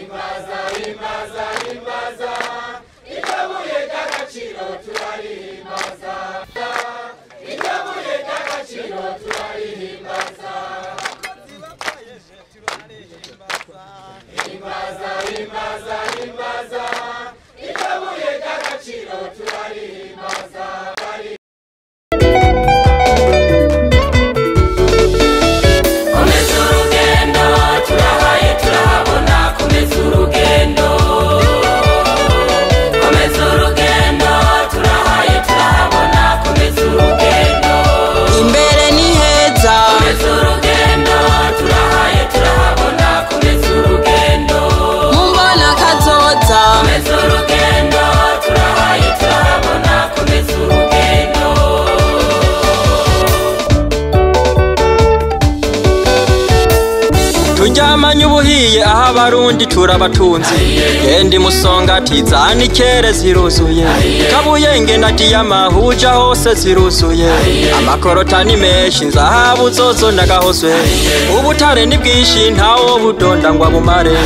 Himbaza, himbaza, himbaza, ijabuye ry'agaciro turarihimbaza. Ijabuye ry'agaciro turarihimbaza. Himbaza, himbaza, himbaza, ijabuye ry'agaciro turarihimbaza. Turyamanye ubuhiye aho abarundi turabatunzi Genda Musongati zanikere ziruzuye Kabuyenge na Diyama huja hose ziruzuye Amakorota ni menshi nzahabu zozo nagahozwe Ubutare ni bwinshi ntawo budonda ngo abumare